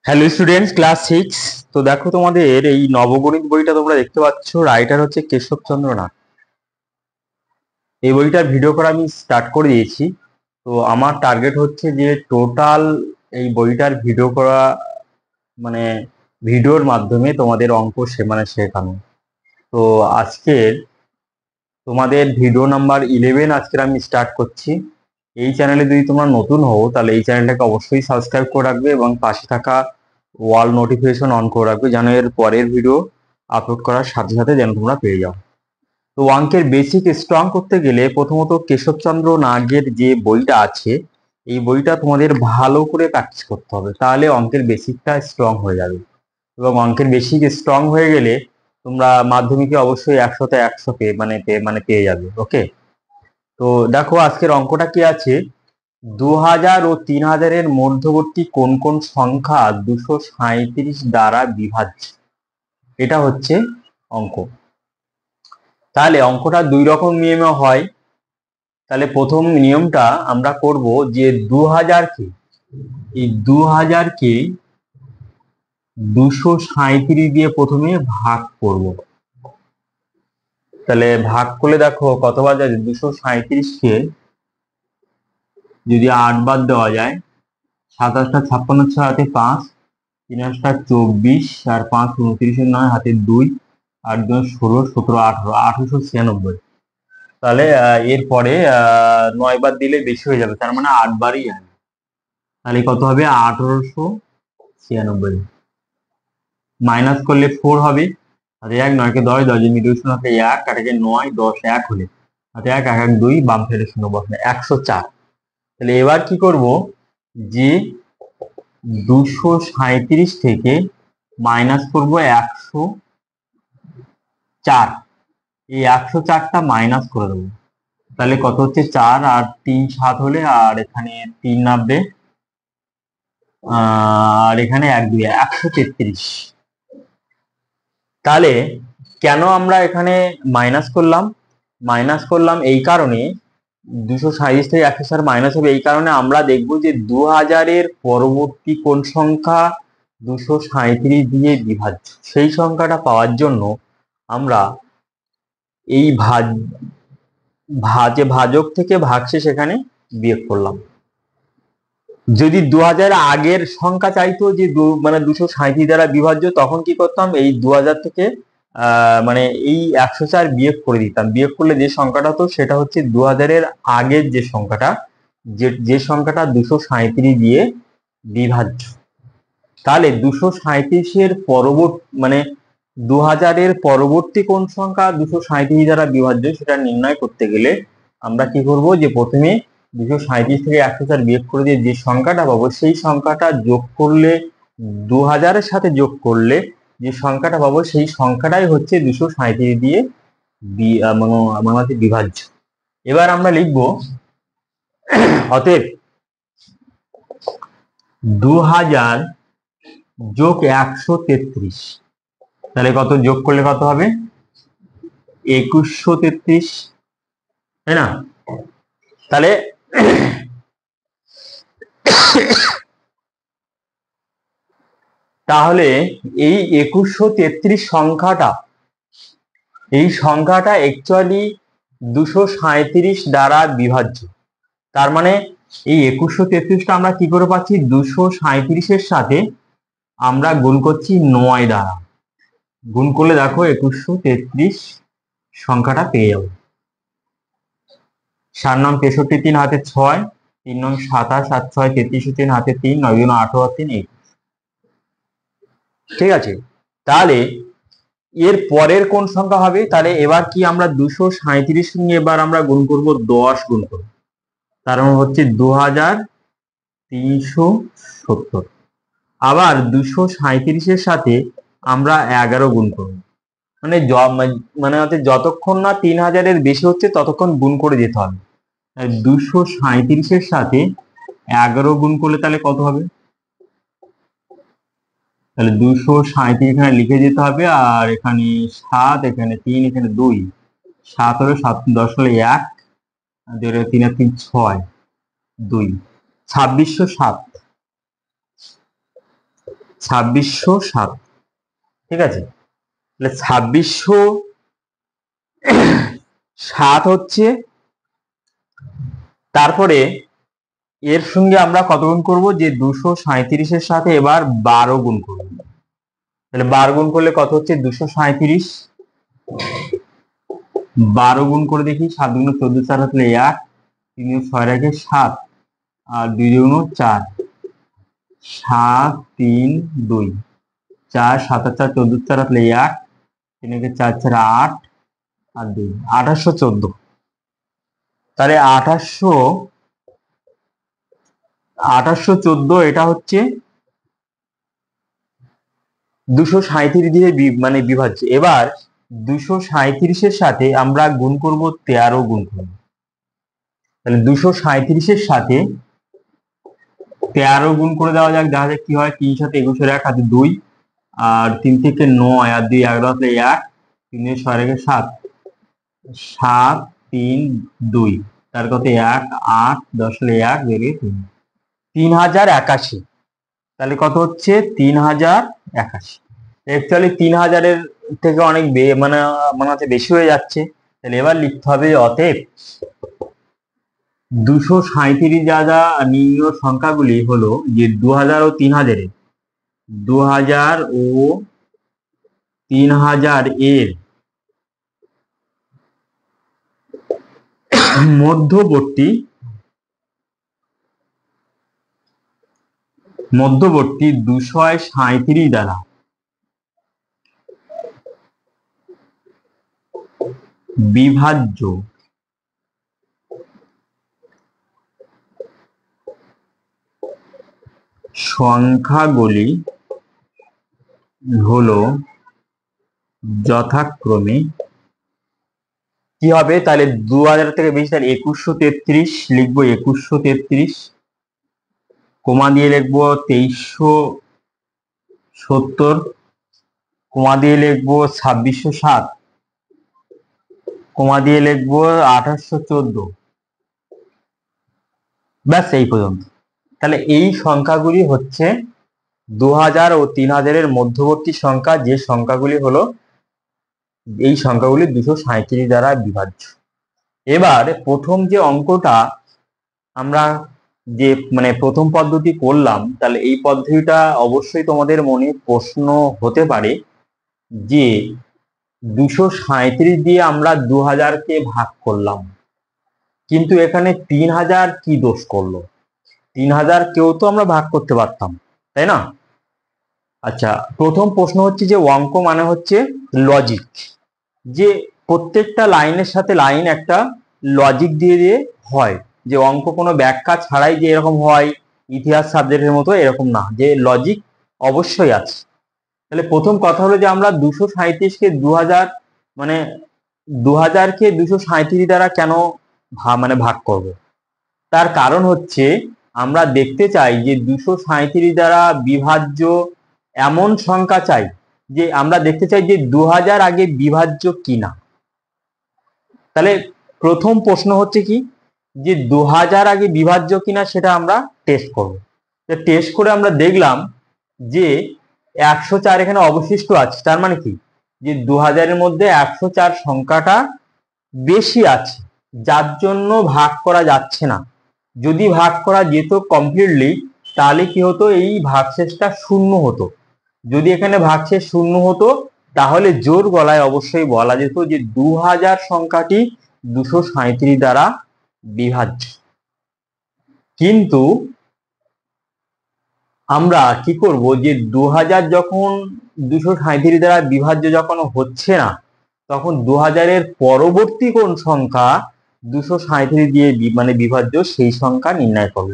Hello students, class 6। তো দেখো, তোমাদের এই নবগণিত বইটা তোমরা দেখতে পাচ্ছ, রাইটার হচ্ছে কেশবচন্দ্র নাথ। এই বইটার ভিডিও করা আমি স্টার্ট করে দিয়েছি। তো আমার টার্গেট হচ্ছে যে টোটাল এই বইটার ভিডিও করা, মানে ভিডিওর মাধ্যমে তোমাদের অঙ্ক শেখানো। তো আজকের তোমাদের ভিডিও নাম্বার 11 আজকের আমি স্টার্ট করছি। এই চ্যানেলে যদি তোমরা নতুন হও তাহলে এই চ্যানেলটাকে অবশ্যই সাবস্ক্রাইব করে রাখবে এবং পাশে থাকা ওয়াল নোটিফিকেশন অন করে রাখবে, যেন এর পরের ভিডিও আপলোড করার সাথে সাথে যেন তোমরা পেয়ে যাও। তো অঙ্কের বেসিক স্ট্রং করতে গেলে প্রথমত কেশবচন্দ্র নাগের যে বইটা আছে, এই বইটা তোমাদের ভালো করে প্র্যাকটিস করতে হবে, তাহলে অঙ্কের বেসিকটা স্ট্রং হয়ে যাবে। এবং অঙ্কের বেসিক স্ট্রং হয়ে গেলে তোমরা মাধ্যমিকে অবশ্যই 100তে 100 পেয়ে যাবে। ওকে, তো দেখো আজকের অঙ্কটা কি আছে। 2000 ও 3000-এর মধ্যবর্তী কোন কোন সংখ্যা 237 দ্বারা বিভাজ্য, এটা হচ্ছে অঙ্ক। তাহলে অঙ্কটা দুই রকম নিয়মে হয়। তাহলে প্রথম নিয়মটা আমরা করব যে 2000-কে, এই 2000-কে 237 দিয়ে প্রথমে ভাগ করব। তাহলে ভাগ করলে দেখো কতবার যাচ্ছে, 237-কে যদি 8 বার দেওয়া যায়, 7 8 56, 6 হাতে 5, 3 8 24, আর 5 29, 9 হাতে 2, 8 2 16, 17 18, 1896। তাহলে এরপরে 9 বার দিলে বেশি হয়ে যাবে, তার মানে 8 বারই আসবে। তাহলে কত হবে, 1896। মাইনাস করলে 4 হবে, হাতে 1, 9 কে 10, 10 মিডিল শূন্য হাতে 1, কাটাকে 9, 10 1 হলে হাতে 1, 1 1 2, বাম সাইডে শূন্য বসে 104। তাহলে এবার কি করব, যে 237 থেকে মাইনাস করব 104। এই 104টা মাইনাস করে দেবো, তাহলে কত হচ্ছে 4 আর 3 7 হলে, আর এখানে 3 নামবে, আর এখানে 1 2 133। তাহলে কেন আমরা এখানে মাইনাস করলাম এই কারণে, 237 থেকে 104 মাইনাস হবে এই কারণে, আমরা দেখব যে 2000-এর পরবর্তী কোন সংখ্যা 237 দিয়ে বিভাজ্য, সেই সংখ্যাটা পাওয়ার জন্য আমরা এই ভাজক থেকে ভাগশেষ এখানে বিয়োগ করলাম। যদি 2000 আগের সংখ্যা চাইতো যে মানে 237 দ্বারা বিভাজ্য, তখন কি করতাম, এই 2000 থেকে মানে এই 104 বিয়োগ করে দিতাম। বিয়োগ করলে যে সংখ্যাটা হতো সেটা হচ্ছে 2000-এর আগের যে সংখ্যাটা, যে সংখ্যাটা 237 দিয়ে বিভাজ্য। তাহলে 237-এর পরবর্তী, মানে 2000-এর পরবর্তী কোন সংখ্যা 237 দ্বারা বিভাজ্য সেটা নির্ণয় করতে গেলে আমরা কি করব, যে প্রথমে 237 থেকে 104 বিয়োগ করে দিয়ে যে সংখ্যাটা পাবো, সেই সংখ্যাটা যোগ করলে, 2000-এর সাথে যোগ করলে যে সংখ্যাটা পাবো, সেই সংখ্যাটাই হচ্ছে 237 দিয়ে বিভাজ্য। এবার আমরা লিখব, অতএব 2000 যোগ 133, তাহলে কত যোগ করলে কত হবে, 2133, তাই না? তাহলে তাহলে এই 2133 সংখ্যাটা, এই সংখ্যাটা অ্যাকচুয়ালি 237 দ্বারা বিভাজ্য। তার মানে এই 2133টা আমরা কি করে পাচ্ছি, 237-এর সাথে আমরা গুণ করছি 9 দ্বারা। গুণ করলে দেখো 2133 সংখ্যাটা পেয়ে যাবো। 7 9 63, 3 হাতে 6, 3 9 27, 7 6 33, 3 হাতে 3, 9 2 18, 3 8। ঠিক আছে, তাহলে এর পরের কোন সংখ্যা হবে, তাহলে এবার কি আমরা 237 নিয়ে এবার আমরা গুণ করব, 10 গুণ করব, তার মানে হচ্ছে 2370। আবার 237-এর সাথে আমরা 11 গুণ করব, মানে মানে হচ্ছে যতক্ষণ না 3000-এর বেশি হচ্ছে ততক্ষণ গুণ করে যেতে হবে। 237-এর সাথে 11 গুণ করলে তাহলে কত হবে, তাহলে 237 এখানে লিখে যেতে হবে, আর এখানে 7, এখানে 3, এখানে 2, 7 হলো 7 10 হলো 1, 3 আর 3 6, 2, 2607। 2607, ঠিক আছে। তাহলে 2607 হচ্ছে, তারপরে এর সঙ্গে আমরা কত গুণ করব, যে 237-এর সাথে এবার 12 গুণ করব। তাহলে 12 গুণ করলে কত হচ্ছে, 237, 12 গুণ করে দেখি, 7 গুণ 14, 4 হলে 1, 3 6 রাখে 7, আর 2 গুণ 4, 7 3 2, 4 7 4 14, 4 হলে 1, 3 4 4 8, আর 2 2814। তাহলে 2814 এটা হচ্ছে 237 দিয়ে মানে বিভাজ্য। এবার 237-এর সাথে আমরা গুণ করব 13 গুণ করব। তাহলে 237-এর সাথে 13 গুণ করে দেওয়া যাক, দেখা যাক কি হয়। 3 7 21 1 হাতে 2, আর 3 থেকে 9, আর 2 11 হলে 1, 3 6 রেখে 7, 7 3 2, তার কত 1 8, 10 হলে 1 বেরিয়ে 3, 3081। তাহলে কত হচ্ছে, 3081। অ্যাকচুয়ালি 3000-এর থেকে অনেক মানে হচ্ছে বেশি হয়ে যাচ্ছে। তাহলে এবার লিখতে হবে, অতএব 237 যা যা নির্ণয় সংখ্যাগুলি হলো, যে 2000 ও 3000 এর, 2000 ও 3000 এর মধ্যবর্তী 237 দ্বারা বিভাজ্য সংখ্যাগুলি হলো যথাক্রমে কি হবে, তাহলে 2000 থেকে বেশি, তাহলে 2133 লিখবো, 2133, কমা দিয়ে লিখবো 2370, কমা দিয়ে লিখবো 2607, কমা দিয়ে লিখবো 2814, ব্যাস এই পর্যন্ত। তাহলে এই সংখ্যাগুলি হচ্ছে 2000 ও 3000 এর মধ্যবর্তী সংখ্যা, যে সংখ্যাগুলি হলো, এই সংখ্যাগুলি 237 দ্বারা বিভাজ্য। এবার প্রথম যে অঙ্কটা আমরা যে মানে প্রথম পদ্ধতি করলাম, তাহলে এই পদ্ধতিটা অবশ্যই তোমাদের মনে প্রশ্ন হতে পারে যে 237 দিয়ে আমরা 2000-কে ভাগ করলাম, কিন্তু এখানে 3000 কি দোষ করলো? 3000 কেউ তো আমরা ভাগ করতে পারতাম, তাই না? আচ্ছা, প্রথম প্রশ্ন হচ্ছে যে অঙ্ক মানে হচ্ছে লজিক, যে প্রত্যেকটা লাইনের সাথে লাইন একটা লজিক দিয়ে দিয়ে হয়, যে অঙ্ক কোনো ব্যাখ্যা ছাড়াই যে এরকম হয় ইতিহাস সাবজেক্টের মতো, এরকম না, যে লজিক অবশ্যই আছে। তাহলে প্রথম কথা হলো যে আমরা 237-কে 2000, মানে 2000-কে 237 দ্বারা কেন মানে ভাগ করব? তার কারণ হচ্ছে আমরা দেখতে চাই যে 237 দ্বারা বিভাজ্য এমন সংখ্যা চাই, যে আমরা দেখতে চাই যে 2000 আগে বিভাজ্য কিনা। তাহলে প্রথম প্রশ্ন হচ্ছে কি, যে 2000 আগে বিভাজ্য কিনা সেটা আমরা টেস্ট করব। টেস্ট করে আমরা দেখলাম যে 104 এখানে অবশিষ্ট আছে, তার মানে কি, যে 2000-এর মধ্যে 104 সংখ্যাটা বেশি আছে, যার জন্য ভাগ করা যাচ্ছে না। যদি ভাগ করা যেত কমপ্লিটলি, তাহলে কি হতো, এই ভাগশেষটা শূন্য হতো। যদি এখানে ভাগশেষ শূন্য হতো, তাহলে জোর গলায় অবশ্যই বলা যেত যে 2000 সংখ্যাটি 237 দ্বারা বিভাজ্য। কিন্তু আমরা কি করব, যে 2000 যখন 237 দ্বারা বিভাজ্য যখন হচ্ছে না, তখন 2000-এর পরবর্তী কোন সংখ্যা 237 দিয়ে মানে বিভাজ্য, সেই সংখ্যা নির্ণয় করব।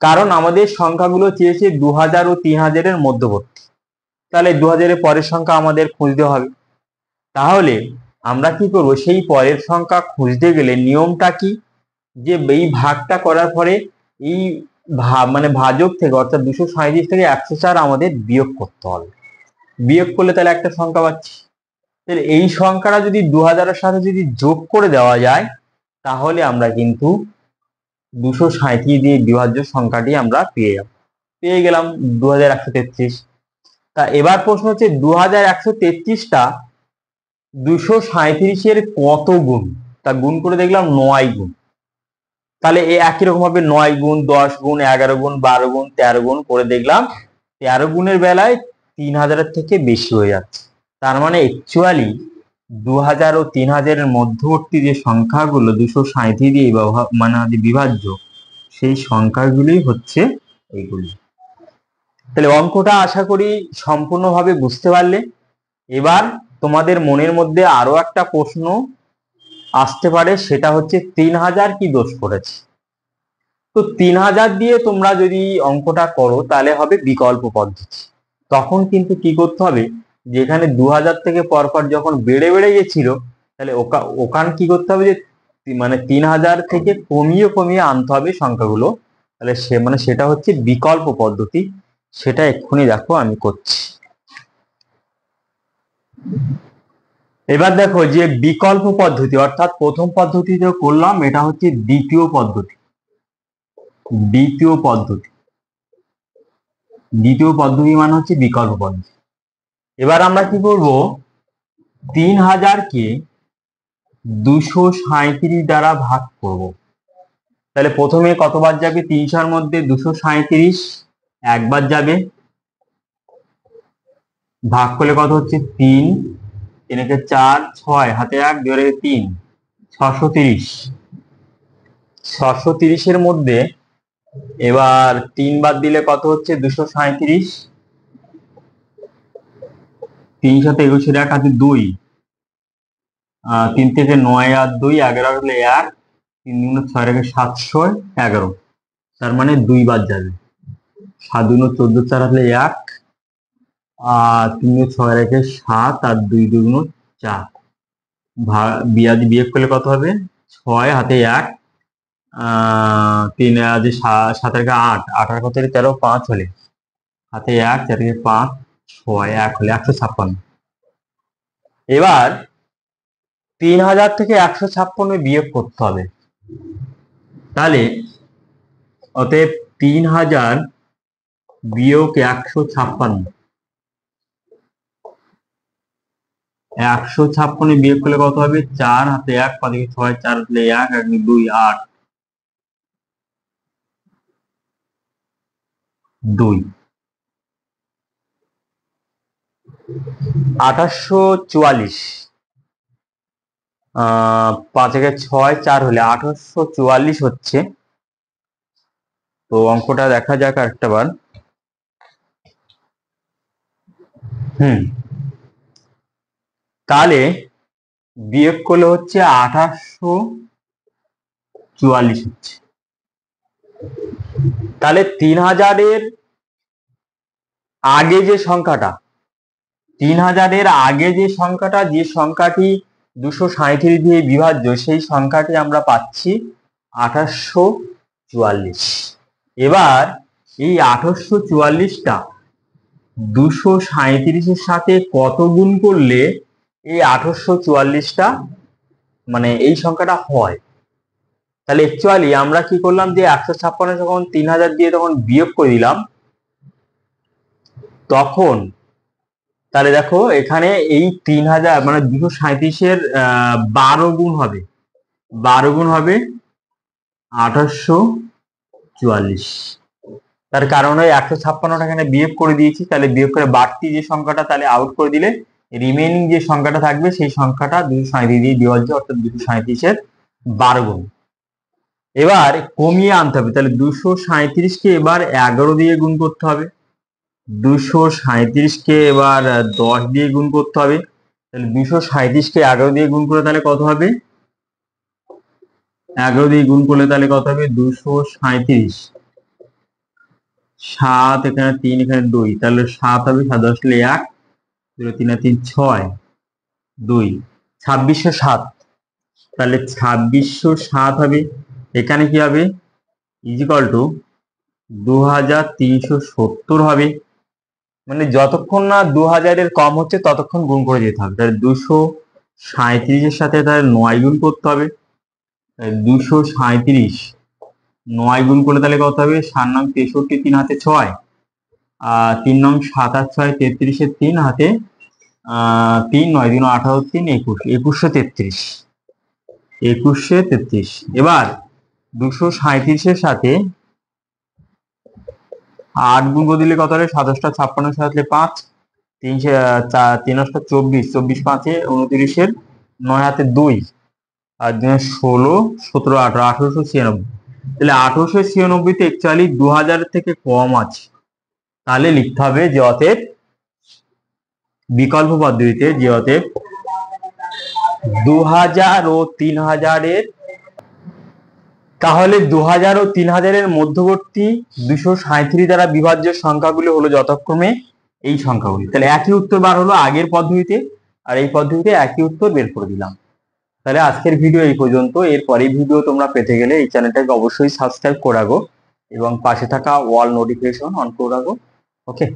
কারণ আমাদের সংখ্যাগুলো চেয়েছে 2000 ও 3000-এর মধ্যবর্তী, তাহলে 2000-এর পরের সংখ্যা আমাদের খুঁজতে হবে। তাহলে আমরা কি করব, সেই পরের সংখ্যা খুঁজতে গেলে নিয়মটা কি, যে এই ভাগটা করার পরে এই মানে ভাজক থেকে, অর্থাৎ 237 থেকে 104 আমাদের বিয়োগ করতে হবে। বিয়োগ করলে তাহলে একটা সংখ্যা পাচ্ছি। তাহলে এই সংখ্যাটা যদি 2000-এর সাথে যদি যোগ করে দেওয়া যায়, তাহলে আমরা কিন্তু 237 দিয়ে বিভাজ্য সংখ্যাটি আমরা পেয়ে যাব। পেয়ে গেলাম 2133। তা এবার প্রশ্ন হচ্ছে 2133টা 237-এর কত গুণ, তা গুণ করে দেখলাম 9 গুণ। তাহলে এই একই রকম ভাবে 9 গুণ, 10 গুণ, 11 গুণ, 12 গুণ, 13 গুণ করে দেখলাম 13 গুণের বেলায় 3000-এর থেকে বেশি হয়ে যাচ্ছে। তার মানে অ্যাকচুয়ালি 2000 ও 3000-এর মধ্যবর্তী যে সংখ্যাগুলো 237 দিয়ে মানে বিভাজ্য, সেই সংখ্যাগুলোই হচ্ছে এইগুলি। তাহলে অঙ্কটা আশা করি সম্পূর্ণভাবে বুঝতে পারলে। এবার তোমাদের মনের মধ্যে আরো একটা প্রশ্ন আসতে পারে, সেটা হচ্ছে 3000 কি দোষ করেছে। তো 3000 দিয়ে তোমরা যদি অঙ্কটা করো তাহলে হবে বিকল্প পদ্ধতি। তখন কিন্তু কি করতে হবে, যেখানে 2000 থেকে পরপর যখন বেড়ে বেড়ে গেছিল, তাহলে ওখানে কি করতে হবে, যে মানে 3000 থেকে কমিয়ে কমিয়ে আনতে হবে সংখ্যাগুলো। তাহলে সেটা হচ্ছে বিকল্প পদ্ধতি। সেটা এক্ষুনি দেখো আমি করছি। এবার দেখো যে বিকল্প পদ্ধতি, অর্থাৎ প্রথম পদ্ধতিতে করলাম, এটা হচ্ছে দ্বিতীয় পদ্ধতি। দ্বিতীয় পদ্ধতি মানে হচ্ছে বিকল্প পদ্ধতি। এবার আমরা কি করব, 3000-কে 237 দ্বারা ভাগ করব। তাহলে প্রথমে কতবার যাবে, 300-এর মধ্যে 237 একবার যাবে, ভাগ করলে কত হচ্ছে 3, 3 4, 6 হাতে 1 ধরে 3, 630। 630-এর মধ্যে এবার 3 বাদ দিলে কত হচ্ছে 237, 321 1 হাতে 2, 3 থেকে 9 আর 2 11 হলে 1, 3 গুণ 6 রেখে 711। তার মানে 2 বার যাবে, 7 গুণ 14 4 হলে 1, আর 3 6 রেখে 7 আর 2 গুণ 4। বিয়োগ করলে কত হবে, 6 হাতে 1, 3 7 রেখে 8, 8 আর কত 13, 5 হলে হাতে 1, 4 থেকে 5, 6 1 হলে 156। এবার 3000 থেকে 156 বিয়োগ করতে হবে। তাহলে অতএব 3000 বিয়োগ 156, 156 বিয়োগ করলে কত হবে, 4 হাতে 1, 5 6, 4 হলে 1, 1 2, 8, 2, 2844। 5 6, 4 হলে 2844 হচ্ছে। তো অঙ্কটা দেখা যাক আরেকটা বার। তাহলে বিয়োগ করলে হচ্ছে 2844 হচ্ছে। তাহলে 3000-এর আগে যে সংখ্যাটা, 3000-এর আগে যে সংখ্যাটি 237 দিয়ে বিভাজ্য, সেই সংখ্যাটি আমরা পাচ্ছি 2844। এবার এই 2844টা 237-এর সাথে কত গুণ করলে এই 2844টা মানে এই সংখ্যাটা হয়। তাহলে অ্যাকচুয়ালি আমরা কি করলাম, যে 156 যখন 3000 দিয়ে তখন বিয়োগ করে দিলাম, তখন তাহলে দেখো এখানে এই 3000 মানে 237-এর 12 গুণ হবে, 12 গুণ হবে 2844। তার কারণ ওই 156টা এখানে বিয়োগ করে দিয়েছি, তাহলে বিয়োগ করে বাড়তি যে সংখ্যাটা তাহলে আউট করে দিলে রিমেইনিং যে সংখ্যাটা থাকবে সেই সংখ্যাটা 237 দিয়ে বিভাজ্য, অর্থাৎ 237-এর 12 গুণ। এবার কমিয়ে আনতে হবে, তাহলে 237-কে এবার 11 দিয়ে গুণ করতে হবে, 237-কে এবার 10 দিয়ে গুণ করতে হবে। তাহলে 237-কে 11 দিয়ে গুণ করে তাহলে কত হবে, 11 দিয়ে গুণ করলে তাহলে কত হবে, 237, 7 এখানে 3 এখানে 2, তাহলে 7 হবে, 7 10 হলে 1, 0 3 3 6 2, 2607। তাহলে 2607 হবে। এখানে কি হবে, ইজিক্যাল টু 2370 হবে। মানে যতক্ষণ না 2000-এর কম হচ্ছে ততক্ষণ গুণ করে যেতে হবে। তাহলে 237-এর সাথে তাহলে 9 গুণ করতে হবে। 237 9 গুণ করলে তাহলে কত হবে, 7 9 63, 3 হাতে 6, 3 নং 7 আর 6 33 3 হাতে 3 9 3 18 3 21 2133 2133। এবার 237 সাথে 8 গুণ দিলে কত হবে? 27 56 সাথে 5 3 3 24 24 5 29 9 হাতে 2 আর 16 17 18 1896। তাহলে 1896 তে অ্যাকচুয়ালি 2000 থেকে কম আছে। তাহলে লিখতে হবে যে অতএব বিকল্প পদ্ধতিতে যে অতএব 2000 ও 3000 এর, তাহলে 2000 ও 3000 এর মধ্যবর্তী 237 দ্বারা বিভাজ্য সংখ্যাগুলো হলো যথাক্রমে এই সংখ্যাগুলি। তাহলে একই উত্তর বার হলো আগের পদ্ধতিতে, আর এই পদ্ধতিতে একই উত্তর বের করে দিলাম। তাহলে আজকের ভিডিও এই পর্যন্ত। এর পরের ভিডিও তোমরা পেতে গেলে এই চ্যানেলটাকে অবশ্যই সাবস্ক্রাইব করে রাখো এবং পাশে থাকা অল নোটিফিকেশন অন করে রাখো। ওকে।